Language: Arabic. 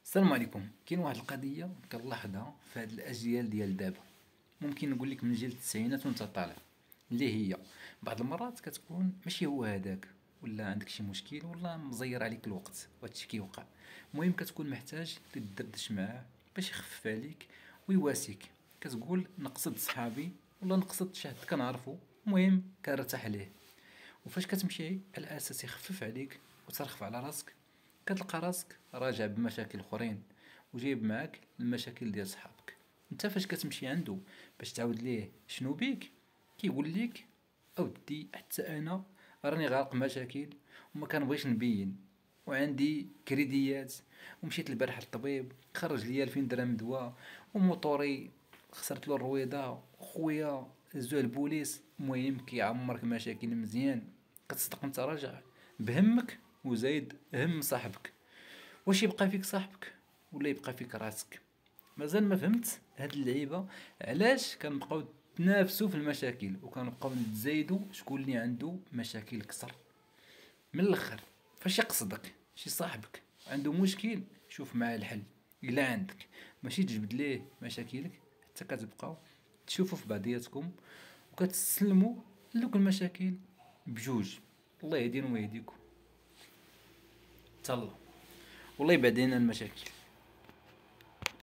السلام عليكم. كاين واحد القضيه كنلاحظها في هاد الاجيال ديال دابا. ممكن نقول لك من جيل التسعينات وانت طالع، اللي هي بعض المرات كتكون ماشي هو هذاك، ولا عندك شي مشكل ولا مزير عليك الوقت وهادشي كيوقع. المهم كتكون محتاج تدردش معاه باش يخفف عليك ويواسيك. كتقول نقصد صحابي ولا نقصد شي حد كنعرفو، المهم كنرتاح ليه. وفاش كتمشي على اساس يخفف عليك وترخف على راسك، كتلقى راسك راجع بمشاكل اخرين وجايب معاك المشاكل ديال صحابك. انت فاش كتمشي عنده باش تعاود ليه شنو بيك، كيقول لك اودي حتى انا راني غارق مشاكل وما كنبغيش نبين، وعندي كريديات، ومشيت البارح للطبيب خرج ليا 2000 درهم دواء، وموطوري خسرت له الرويضه، خويا هزوه البوليس. المهم كيعمرك مشاكل مزيان. كتصدق انت راجع بهمك وزايد هم صاحبك. واش يبقى فيك صاحبك ولا يبقى فيك راسك؟ مازال ما فهمت هاد اللعيبه. علاش كنبقاو نتنافسوا في المشاكل وكنبقاو نتزايدوا شكون اللي عنده مشاكل كثر؟ من الاخر، فاش يقصدك شي صاحبك عنده مشكل، شوف معاه الحل. الا عندك ماشي تجبد ليه مشاكلك، حتى كتبقاو تشوفوا في بعضياتكم وكتسلموا لوك المشاكل بجوج. الله يهدينا ويهديكم. تهلا. والله يبعد علينا المشاكل.